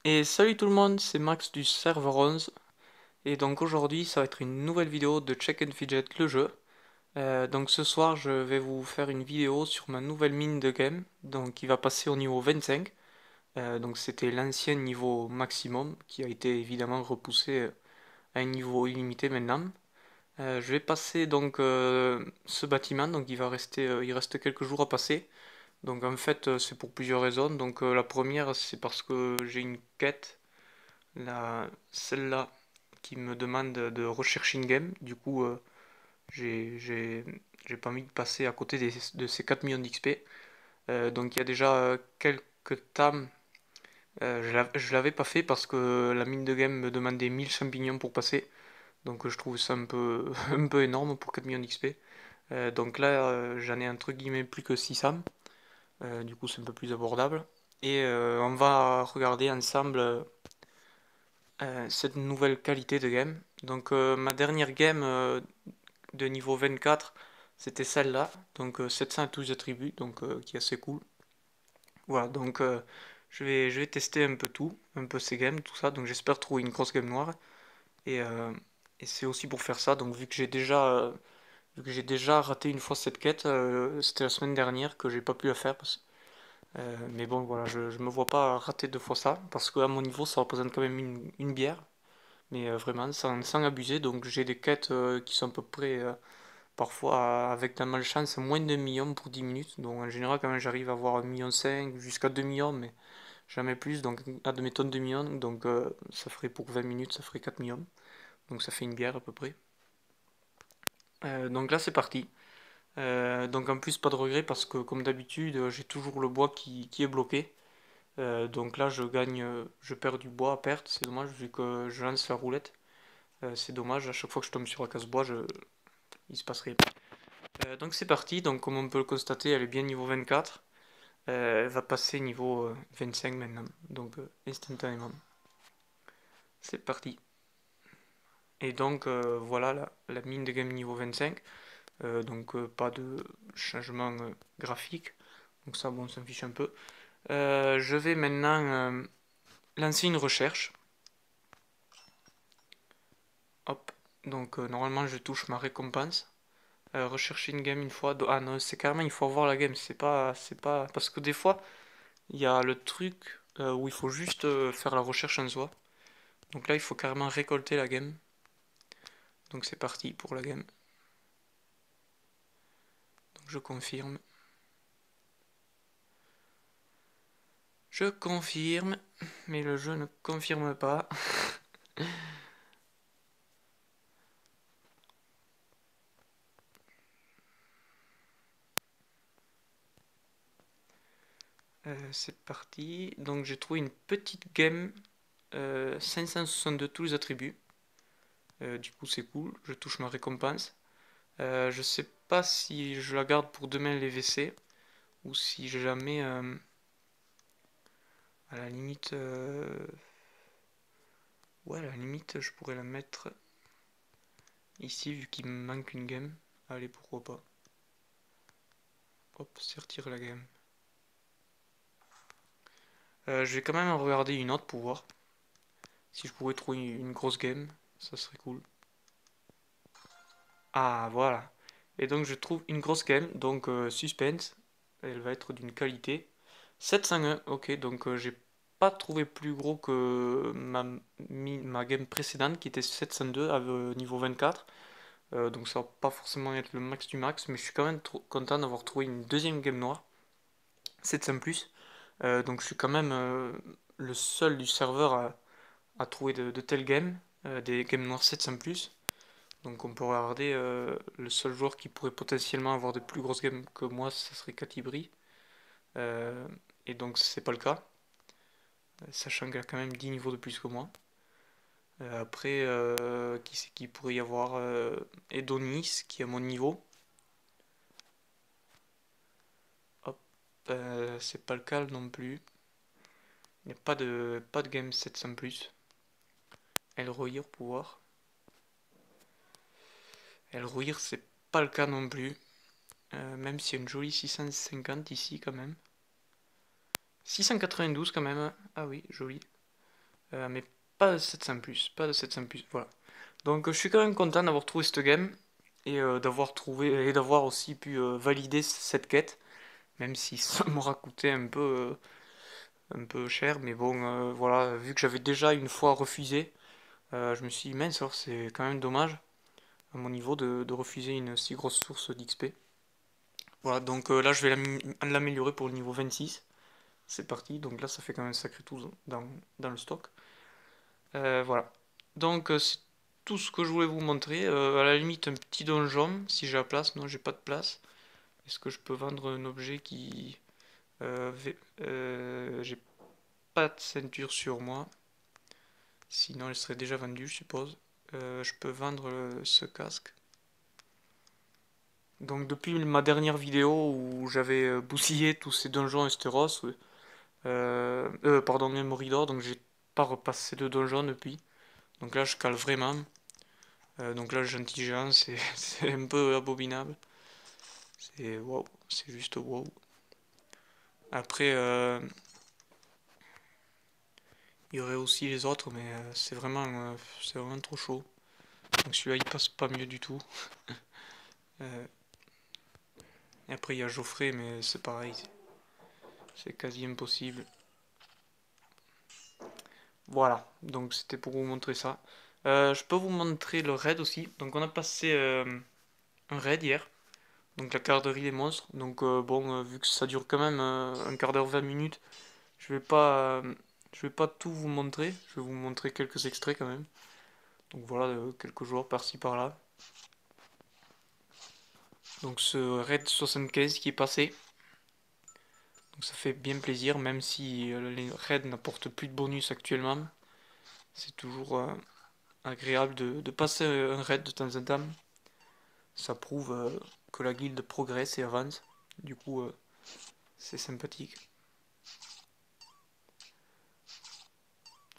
Et salut tout le monde, c'est Max du serveur 11 et donc aujourd'hui ça va être une nouvelle vidéo de Check and Fidget le jeu. Donc ce soir je vais vous faire une vidéo sur ma nouvelle mine de game donc qui va passer au niveau 25. Donc c'était l'ancien niveau maximum qui a été évidemment repoussé à un niveau illimité maintenant. Je vais passer donc ce bâtiment donc il reste quelques jours à passer. Donc en fait c'est pour plusieurs raisons. Donc la première c'est parce que j'ai une quête celle-là qui me demande de rechercher une game. Du coup, j'ai j'ai- j'ai pas envie de passer à côté de ces 4 millions d'XP. Donc il y a déjà quelques tames. Je l'avais pas fait parce que la mine de game me demandait 1000 champignons pour passer. Donc je trouve ça un peu, un peu énorme pour 4 millions d'XP. Donc là, j'en ai entre guillemets plus que 600. Du coup, c'est un peu plus abordable. Et on va regarder ensemble cette nouvelle qualité de game. Donc ma dernière game de niveau 24, c'était celle-là, donc 712 attributs, donc qui est assez cool. Voilà, donc je vais tester un peu tout, un peu ces games, tout ça, donc j'espère trouver une grosse game noire. Et, euh, et c'est aussi pour faire ça, donc vu que j'ai déjà raté une fois cette quête, c'était la semaine dernière que j'ai pas pu la faire. Mais bon, voilà, je me vois pas rater deux fois ça, parce qu'à mon niveau, ça représente quand même une bière. Mais vraiment sans abuser. Donc j'ai des quêtes qui sont à peu près, parfois avec de la malchance, moins de 1 million pour 10 minutes. Donc en général, quand même, j'arrive à avoir 1,5 million jusqu'à 2 millions, mais jamais plus. Donc admettons 2 millions, donc ça ferait pour 20 minutes, ça ferait 4 millions. Donc ça fait une bière à peu près. Donc là, c'est parti. Donc en plus, pas de regret parce que comme d'habitude, j'ai toujours le bois qui est bloqué. Donc là, je perds du bois à perte, c'est dommage vu que je lance la roulette. C'est dommage, à chaque fois que je tombe sur la casse bois, il se passe rien. Donc c'est parti, donc comme on peut le constater, elle est bien niveau 24. Elle va passer niveau 25 maintenant, donc instantanément. C'est parti. Et donc voilà la mine de game niveau 25. Donc pas de changement graphique. Donc ça, bon, on s'en fiche un peu. Je vais maintenant lancer une recherche. Hop. Donc normalement je touche ma récompense. Rechercher une game une fois. Ah non, c'est carrément il faut avoir la game. C'est pas parce que des fois il y a le truc où il faut juste faire la recherche en soi. Donc là il faut carrément récolter la game. Donc c'est parti pour la game. Donc je confirme. Je confirme, mais le jeu ne confirme pas. C'est parti. Donc j'ai trouvé une petite game 562 tous les attributs. Du coup c'est cool. Je touche ma récompense. Je sais pas si je la garde pour demain les WC ou si jamais à la limite ouais, à la limite je pourrais la mettre ici vu qu'il me manque une game. Allez, pourquoi pas. Hop, sortir la game. Je vais quand même en regarder une autre pour voir si je pourrais trouver une grosse game. Ça serait cool. Ah, voilà. Et donc je trouve une grosse game, donc suspense. Elle va être d'une qualité 701. Ok, donc j'ai pas trouvé plus gros que ma game précédente qui était 702 à niveau 24. Donc ça va pas forcément être le max du max, mais je suis quand même content d'avoir trouvé une deuxième game noire, 700 plus. Donc je suis quand même le seul du serveur à trouver de telles games, des games noires 700 plus. Donc on peut regarder le seul joueur qui pourrait potentiellement avoir de plus grosses games que moi, ça serait Katibri. Euh, et donc c'est pas le cas, sachant qu'il a quand même 10 niveaux de plus que moi. Après, qui c'est qui pourrait y avoir Edonis qui est à mon niveau. Hop, c'est pas le cas non plus. Il n'y a pas de game 700 plus. El Rohir pouvoir. El Rohir c'est pas le cas non plus. Même s'il y a une jolie 650 ici quand même. 692 quand même. Ah oui, joli. Mais pas de 700+, pas de 700+, voilà. Donc je suis quand même content d'avoir trouvé cette game et d'avoir trouvé et d'avoir aussi pu valider cette quête, même si ça m'aura coûté un peu cher, mais bon, voilà, vu que j'avais déjà une fois refusé, je me suis dit, mince, alors c'est quand même dommage à mon niveau de refuser une si grosse source d'XP. Voilà, donc là je vais l'améliorer pour le niveau 26. C'est parti, donc là ça fait quand même un sacré tout dans le stock. Voilà. Donc c'est tout ce que je voulais vous montrer. À la limite un petit donjon si j'ai la place. Non, j'ai pas de place. Est-ce que je peux vendre un objet qui... j'ai pas de ceinture sur moi. Sinon elle serait déjà vendue je suppose. Je peux vendre ce casque. Donc depuis ma dernière vidéo où j'avais bousillé tous ces donjons Esteros, pardon, Memory donc j'ai pas repassé de donjon depuis. Donc là je cale vraiment. Donc là, le gentil géant, c'est un peu abominable. C'est wow, c'est juste wow. Après, il y aurait aussi les autres, mais c'est vraiment trop chaud. Donc celui-là, il passe pas mieux du tout. Euh, et après, il y a Geoffrey, mais c'est pareil, c'est quasi impossible. Voilà, donc c'était pour vous montrer ça. Je peux vous montrer le raid aussi. Donc on a passé un raid hier. Donc la garderie des monstres. Donc bon, vu que ça dure quand même un quart d'heure, 20 minutes, je vais pas tout vous montrer. Je vais vous montrer quelques extraits quand même. Donc voilà, quelques joueurs par-ci par-là. Donc ce raid 75 qui est passé. Donc ça fait bien plaisir, même si les raids n'apportent plus de bonus actuellement. C'est toujours agréable de passer un raid de temps en temps. Ça prouve que la guilde progresse et avance. Du coup, c'est sympathique.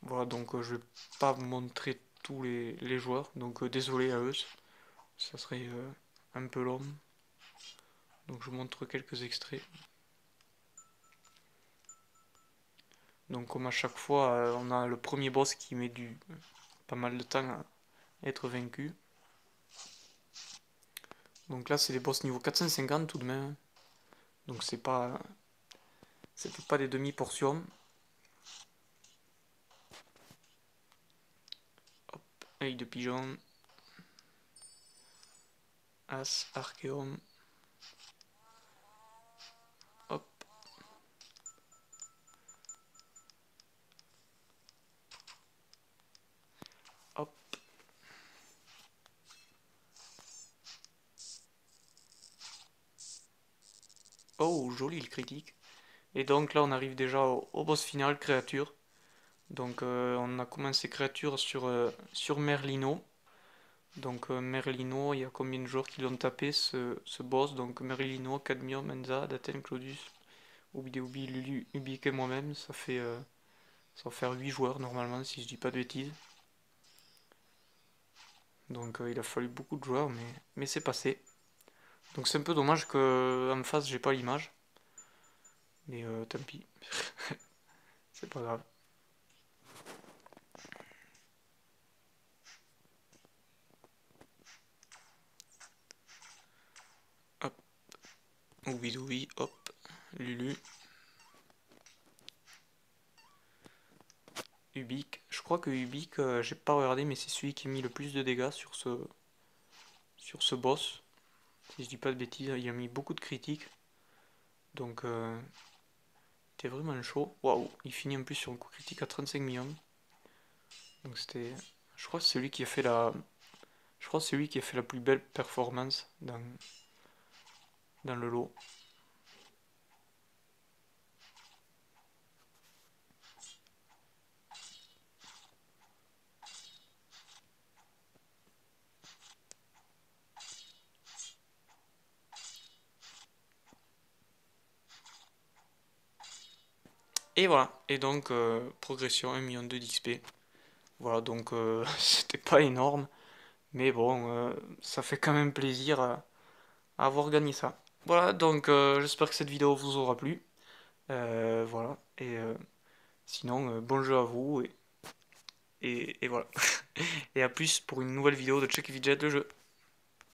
Voilà, donc je vais pas vous montrer tous les joueurs. Donc désolé à eux, ça serait un peu long. Donc je vous montre quelques extraits. Donc comme à chaque fois, on a le premier boss qui met pas mal de temps à être vaincu. Donc là c'est les boss niveau 450 tout de même. Donc c'était pas des demi-portions. Hop, œil de pigeon. As, archéum. Hop. Hop. Oh, joli le critique. Et donc là on arrive déjà au boss final, créature. Donc on a commencé créature sur Merlino. Donc Merlino, il y a combien de joueurs qui l'ont tapé ce boss? Donc Merlino, Cadmium, Enza, Daten, Claudius, Obi, Lulu, Ubik et moi-même, ça va faire 8 joueurs normalement si je dis pas de bêtises. Donc il a fallu beaucoup de joueurs mais c'est passé. Donc c'est un peu dommage que en face j'ai pas l'image. Mais tant pis, c'est pas grave. Hop, Obi, hop, Lulu. Ubik. Je crois que Ubik, j'ai pas regardé, mais c'est celui qui a mis le plus de dégâts sur ce boss. Si je dis pas de bêtises, il a mis beaucoup de critiques. Donc, c'était vraiment chaud. Waouh, il finit en plus sur un coup critique à 35 millions. Donc c'était. Je crois que c'est celui qui a fait la. Je crois que c'est lui qui a fait la plus belle performance dans le lot. Et voilà. Et donc, progression 1 million d'XP. Voilà, donc c'était pas énorme. Mais bon, ça fait quand même plaisir à avoir gagné ça. Voilà, donc j'espère que cette vidéo vous aura plu. Voilà, et sinon, bon jeu à vous et et voilà. Et à plus pour une nouvelle vidéo de Check Fidget le jeu.